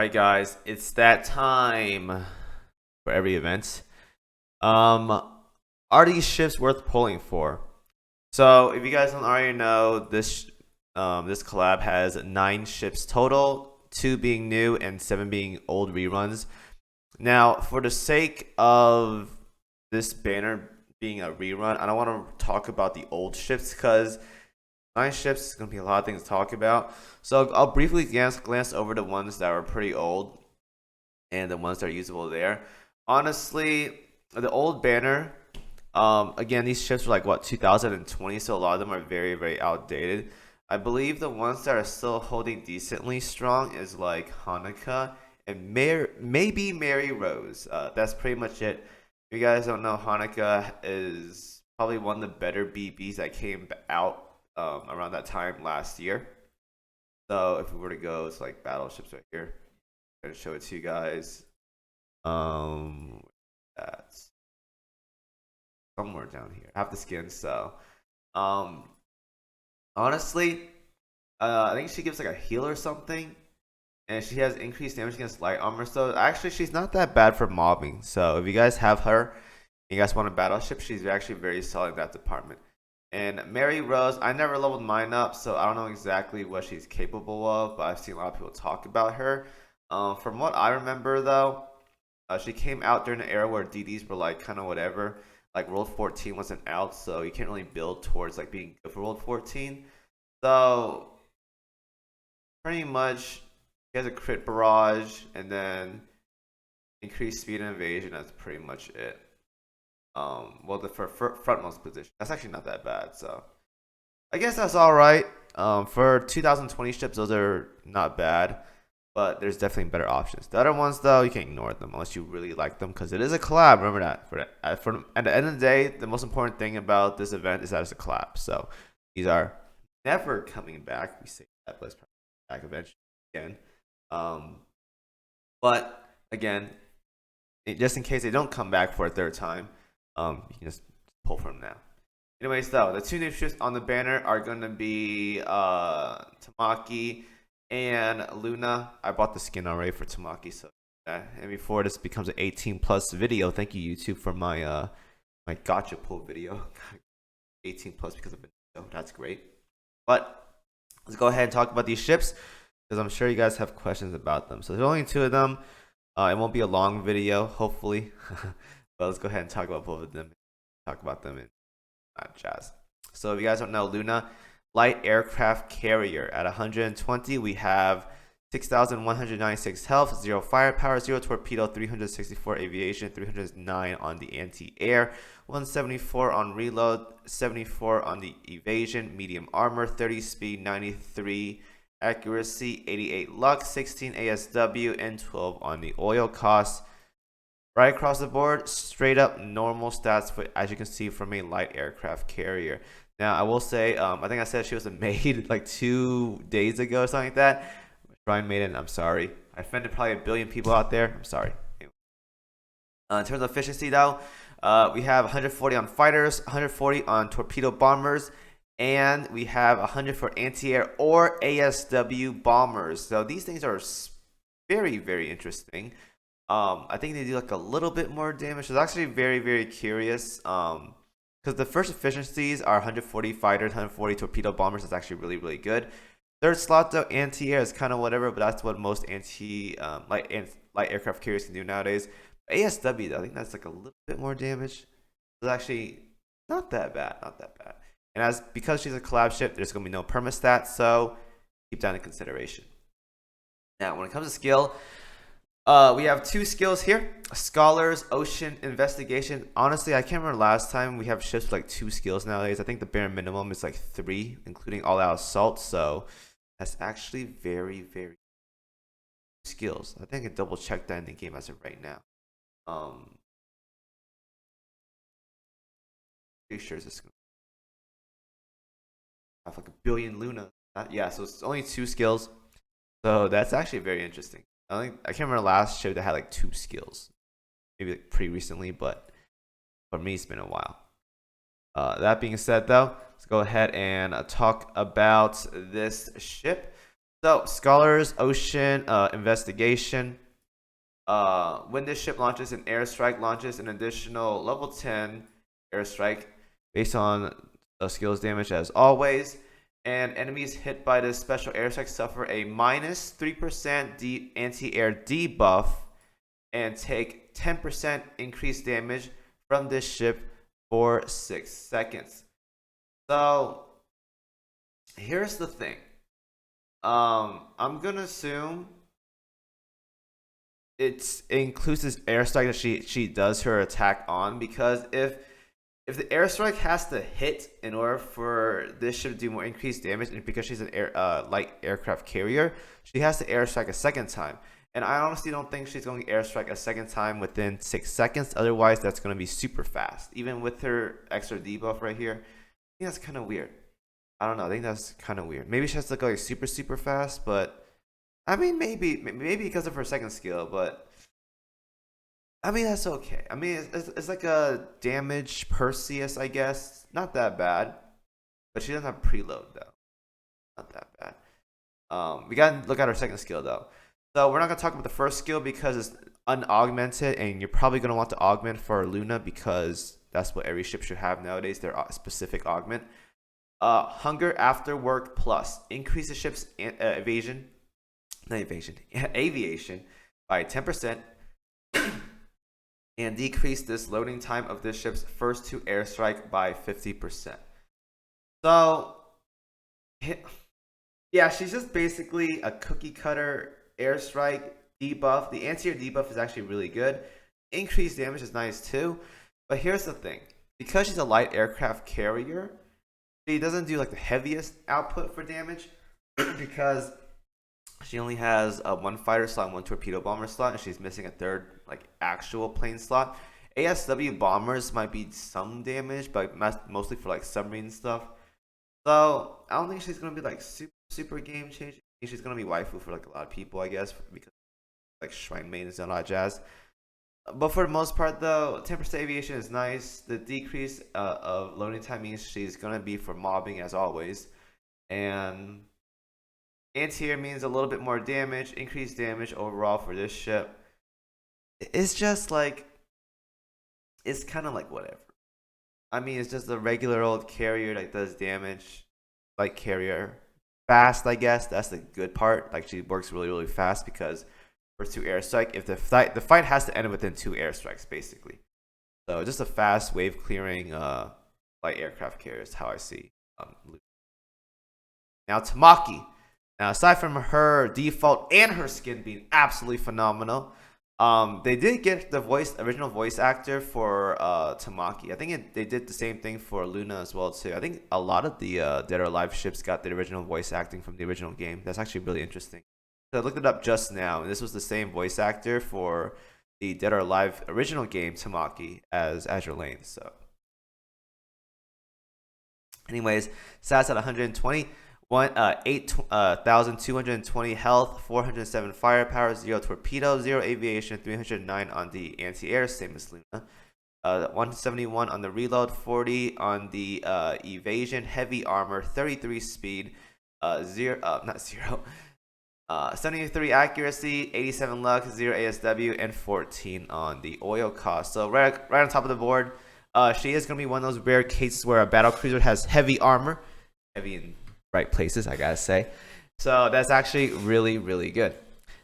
Alright guys, it's that time for every event. Um, are these ships worth pulling for? So if you guys don't already know, this collab has 9 ships total, 2 being new and 7 being old reruns. Now, for the sake of this banner being a rerun, I don't want to talk about the old ships because 9 ships is going to be a lot of things to talk about. So I'll briefly glance over the ones that were pretty old and the ones that are usable there. Honestly, the old banner, again, these ships were like what 2020, so a lot of them are very, very outdated. I believe the ones that are still holding decently strong is like Hanukkah and maybe Mary Rose. That's pretty much it. If you guys don't know, Hanukkah is probably one of the better BBs that came out around that time last year. So if we were to go to like battleships right here, I'm gonna show it to you guys. That's somewhere down here. I have the skin, so um, honestly, I think she gives like a heal or something, and she has increased damage against light armor. So actually, she's not that bad for mobbing. So if you guys have her, you guys want a battleship, she's actually very solid in that department. And Mary Rose, I never leveled mine up, so I don't know exactly what she's capable of, but I've seen a lot of people talk about her. From what I remember, though, she came out during the era where DDs were like kind of whatever. Like World 14 wasn't out, so you can't really build towards like being good for World 14. So pretty much, he has a crit barrage and then increased speed and evasion. That's pretty much it. Well, the for frontmost position, that's actually not that bad. So I guess that's all right. For 2020 ships, those are not bad, but there's definitely better options. The other ones, though, you can ignore them unless you really like them because it is a collab. Remember that. At the end of the day, the most important thing about this event is that it's a collab. So these are never coming back. We say that, but it's probably back eventually again. But again, just in case they don't come back for a third time, you can just pull from now. Anyways, though, the 2 new ships on the banner are going to be Tamaki and Luna. I bought the skin already for Tamaki, so and before this becomes an 18+ video, thank you YouTube for my gotcha pull video. 18+ because of it, so that's great. But let's go ahead and talk about these ships because I'm sure you guys have questions about them. So there's only 2 of them. It won't be a long video, hopefully. But let's go ahead and talk about both of them. Talk about them in jazz. So if you guys don't know, Luna, light aircraft carrier. At 120, we have 6,196 health, 0 firepower, 0 torpedo, 364 aviation, 309 on the anti-air, 174 on reload, 74 on the evasion, medium armor, 30 speed, 93 accuracy, 88 luck, 16 ASW, and 12 on the oil cost. Right across the board, straight up normal stats, for, as you can see, from a light aircraft carrier. Now, I will say, I think I said she was a maid like 2 days ago or something like that. Shrine Maiden, I'm sorry. I offended probably a billion people out there. I'm sorry. In terms of efficiency, though, we have 140 on fighters, 140 on torpedo bombers, and we have 100 for anti-air or ASW bombers. So these things are very, very interesting. I think they do like a little bit more damage. So it's actually very, very curious. Because the first efficiencies are 140 fighters, 140 torpedo bombers. That's actually really, really good. Third slot, though, anti-air is kind of whatever, but that's what most light aircraft carriers can do nowadays. ASW, though, I think that's like a little bit more damage. It's actually not that bad, not that bad. And because she's a collab ship, there's going to be no permastat, so keep that in consideration. Now, when it comes to skill, we have 2 skills here: Scholars, Ocean Investigation. Honestly, I can't remember last time we have ships with like 2 skills nowadays. I think the bare minimum is like 3, including all-out assault. So that's actually very, very skills. I think I can double check that in the game as of right now. Pretty sure it's going to have like a billion Luna. Yeah, so it's only 2 skills. So that's actually very interesting. I can't remember the last show that had like 2 skills. Maybe like pretty recently, but for me it's been a while. That being said, though, let's go ahead and talk about this ship. So, Scholars, Ocean, Investigation. When this ship launches, an airstrike launches an additional level 10 airstrike based on skills damage as always. And enemies hit by this special airstrike suffer a minus 3% anti-air debuff and take 10% increased damage from this ship for 6 seconds. So here's the thing. I'm gonna assume it includes this airstrike that she does her attack on, because if the airstrike has to hit in order for this ship to do more increased damage, and because she's an light aircraft carrier, she has to airstrike a second time. And I honestly don't think she's going to airstrike a second time within 6 seconds. Otherwise, that's going to be super fast. Even with her extra debuff right here, I think that's kind of weird. I don't know. I think that's kind of weird. Maybe she has to go like super fast, but I mean, maybe because of her second skill, but I mean, that's okay. I mean, it's like a damage Perseus, I guess. Not that bad, but she doesn't have preload though. Not that bad. We gotta look at her second skill though. So we're not gonna talk about the first skill because it's unaugmented, and you're probably gonna want to augment for Luna because that's what every ship should have nowadays. Their specific augment. Hunger After Work Plus increase the ship's aviation by 10%, and decrease this loading time of this ship's first 2 airstrike by 50%. So, yeah, she's just basically a cookie cutter airstrike debuff. The anti-air debuff is actually really good. Increased damage is nice too. But here's the thing. Because she's a light aircraft carrier, she doesn't do like the heaviest output for damage because she only has a 1 fighter slot and 1 torpedo bomber slot, and she's missing a 3rd like actual plane slot. ASW bombers might be some damage, but mostly for like submarine stuff. So I don't think she's gonna be like super game changing. She's gonna be waifu for like a lot of people, I guess, because like shrine maidens and all that jazz. But for the most part, though, 10% aviation is nice. The decrease of loading time means she's gonna be for mobbing as always, and anti-air means a little bit more damage, increased damage overall for this ship. It's just like, it's kind of like whatever. I mean, it's just a regular old carrier that does damage, like carrier. Fast, I guess. That's the good part. Like, she works really fast because first 2 airstrike. If the fight has to end within 2 airstrikes, basically. So just a fast wave clearing light aircraft carrier is how I see. Now Tamaki. Now, aside from her default and her skin being absolutely phenomenal, they did get the original voice actor for Tamaki. I think they did the same thing for Luna as well too. I think a lot of the Dead or Alive ships got the original voice acting from the original game. That's actually really interesting. So I looked it up just now, and this was the same voice actor for the Dead or Alive original game Tamaki as Azur Lane. So, anyways, stats at 120. 8,220 health, 407 firepower, 0 torpedo, 0 aviation, 309 on the anti-air, same as Luna. 171 on the reload, 40 on the evasion, heavy armor, 33 speed, 73 accuracy, 87 luck, 0 ASW, and 14 on the oil cost. So right on top of the board, she is going to be one of those rare cases where a battle cruiser has heavy armor, heavy in right places, I gotta say. So that's actually really good.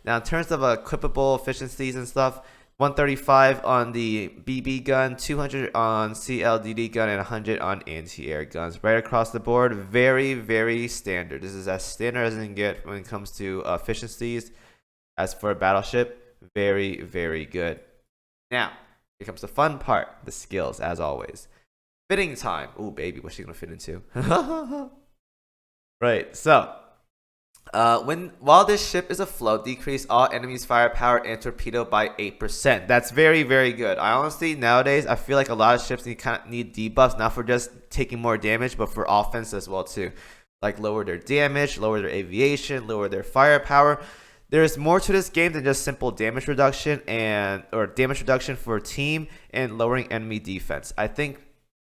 Now, in terms of equipable efficiencies and stuff, 135 on the BB gun, 200 on CLDD gun, and 100 on anti-air guns. Right across the board, very standard. This is as standard as it can get when it comes to efficiencies. As for a battleship, very good. Now, here comes the fun part, the skills, as always. Fitting time. Ooh, baby, what's she gonna fit into? Right, so while this ship is afloat, decrease all enemies' firepower and torpedo by 8%. That's very good. I honestly, nowadays, I feel like a lot of ships need debuffs, not for just taking more damage, but for offense as well too. Like lower their damage, lower their aviation, lower their firepower. There's more to this game than just simple damage reduction or damage reduction for team and lowering enemy defense. I think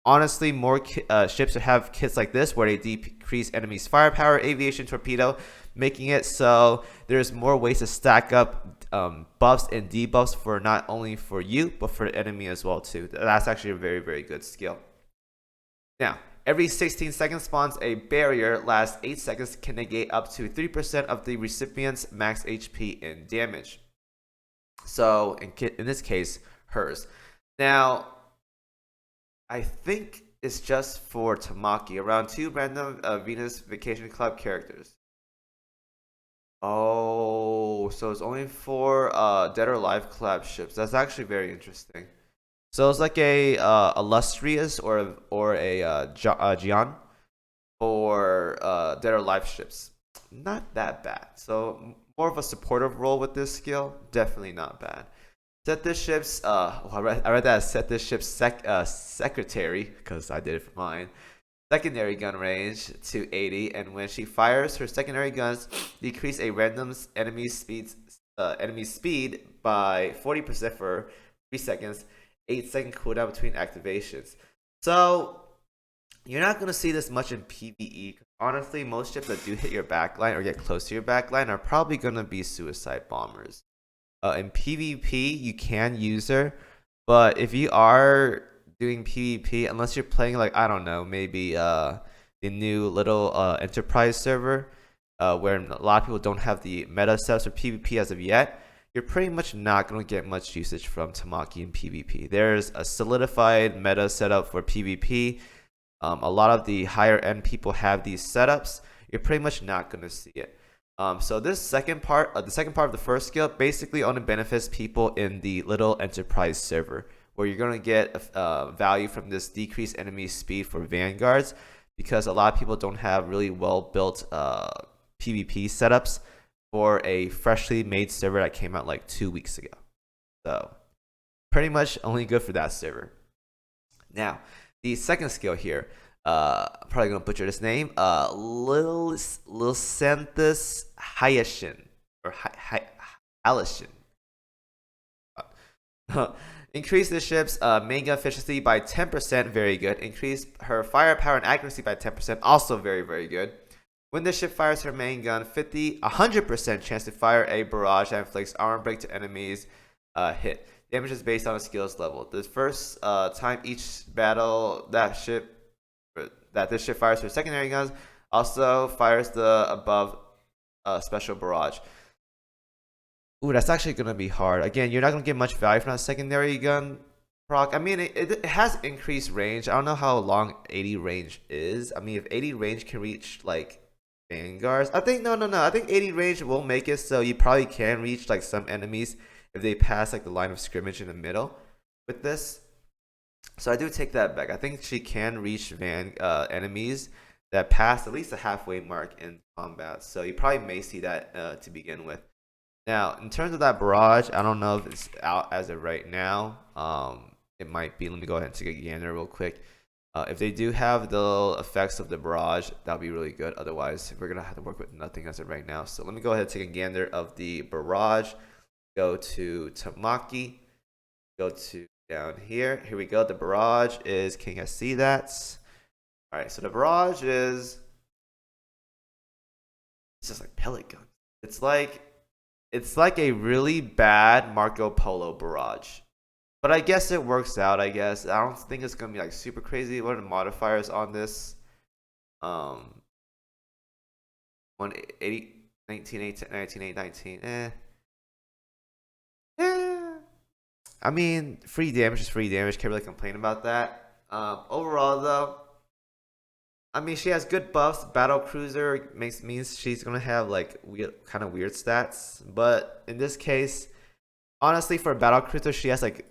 honestly, more ships should have kits like this where they decrease enemies' firepower, aviation, torpedo, making it so there's more ways to stack up buffs and debuffs for not only for you but for the enemy as well too. That's actually a very, very good skill. Now, every 16 seconds spawns a barrier, lasts 8 seconds, can negate up to 3% of the recipient's max HP and damage. So, in this case, hers. Now, I think it's just for Tamaki, around 2 random Venus Vacation Club characters. Oh, so it's only for Dead or Alive collab ships. That's actually very interesting. So it's like a illustrious or a Jian for Dead or Alive ships. Not that bad. So more of a supportive role with this skill. Definitely not bad. Set this ship's I read that as set this ship's secretary because I did it for mine. Secondary gun range to 80, and when she fires, her secondary guns decrease a random enemy speed by 40% for 3 seconds. 8-second cooldown between activations. So you're not gonna see this much in PvE. Honestly, most ships that do hit your backline or get close to your backline are probably gonna be suicide bombers. In PvP, you can use her, but if you are doing PvP, unless you're playing like I don't know, maybe the new little enterprise server, where a lot of people don't have the meta sets for PvP as of yet, you're pretty much not going to get much usage from Tamaki in PvP. There's a solidified meta setup for PvP. A lot of the higher end people have these setups. You're pretty much not going to see it. So this second part, the second part of the first skill, basically only benefits people in the little enterprise server, where you're going to get value from this decreased enemy speed for vanguards, because a lot of people don't have really well built PvP setups for a freshly made server that came out like 2 weeks ago. So pretty much only good for that server. Now, the second skill here, I'm probably gonna butcher this name. Lilsanthus Hayashin or Alishin. Increase the ship's main gun efficiency by 10%, very good. Increase her firepower and accuracy by 10%, also very, very good. When the ship fires her main gun, 100% chance to fire a barrage that inflicts armor break to enemies hit. Damage is based on a skills level. The first time each battle that this ship fires her secondary guns also fires the above special barrage. Ooh, that's actually going to be hard. Again, you're not going to get much value from that secondary gun proc. I mean, it has increased range. I don't know how long 80 range is. I mean, if 80 range can reach like vanguards, I think no. I think 80 range will make it so you probably can reach like some enemies if they pass like the line of scrimmage in the middle with this. So I do take that back. I think she can reach enemies that pass at least the halfway mark in combat. So you probably may see that to begin with. Now, in terms of that barrage, I don't know if it's out as of right now. It might be. Let me go ahead and take a gander real quick. If they do have the effects of the barrage, that'll be really good. Otherwise, we're going to have to work with nothing as of right now. So let me go ahead and take a gander of the barrage. Go to Tamaki. Go to down here. Here we go. The barrage is, can you guys see that? All right, so the barrage is, it's just like pellet gun. It's like a really bad Marco Polo barrage. But I guess it works out, I guess. I don't think it's going to be like super crazy. What are the modifiers on this? 180, 19, 19, 19, I mean, free damage is free damage. Can't really complain about that. Overall, though, I mean, she has good buffs. Battle Cruiser means she's gonna have like kind of weird stats. But in this case, honestly, for a Battle Cruiser, she has like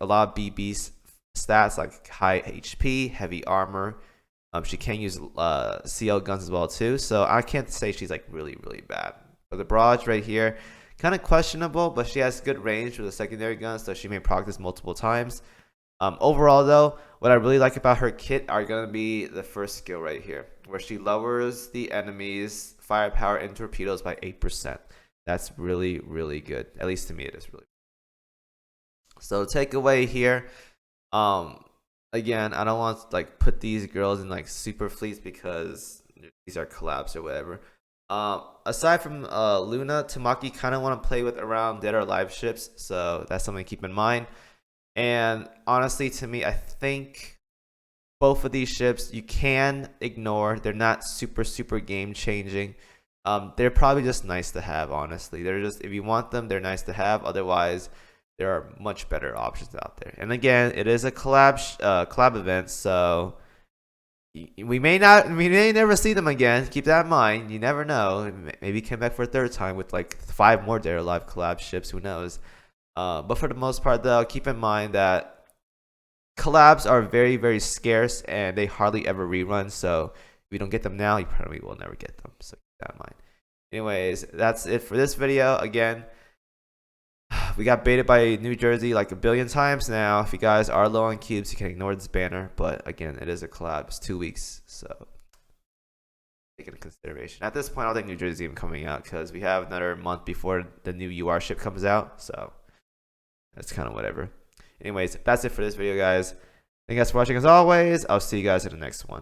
a lot of BB stats, like high HP, heavy armor. She can use CL guns as well too. So I can't say she's like really bad. But the barrage right here, kind of questionable, but she has good range with the secondary guns, so she may proc this multiple times. Overall, though, what I really like about her kit are going to be the first skill right here, where she lowers the enemy's firepower and torpedoes by 8%. That's really good. At least to me, it is really. So takeaway here, again, I don't want to like put these girls in like super fleets because these are collabs or whatever. Aside from Luna, Tamaki kind of want to play with around Dead or Alive ships, so that's something to keep in mind. And honestly, to me, I think both of these ships you can ignore. They're not super game changing. They're probably just nice to have. Honestly, they're just, if you want them, they're nice to have. Otherwise, there are much better options out there. And again, it is a collab event, so we may never see them again. Keep that in mind. You never know. Maybe come back for a third time with like 5 more Dare Live collab ships. Who knows? But for the most part, though, keep in mind that collabs are very scarce and they hardly ever rerun. So if you don't get them now, you probably will never get them. So keep that in mind. Anyways, that's it for this video. Again, we got baited by New Jersey like a billion times now. If you guys are low on cubes, you can ignore this banner. But again, it is a collab. It's 2 weeks, so take it into consideration. At this point, I don't think New Jersey's even coming out because we have another month before the new UR ship comes out. So that's kind of whatever. Anyways, that's it for this video, guys. Thank you guys for watching as always. I'll see you guys in the next one.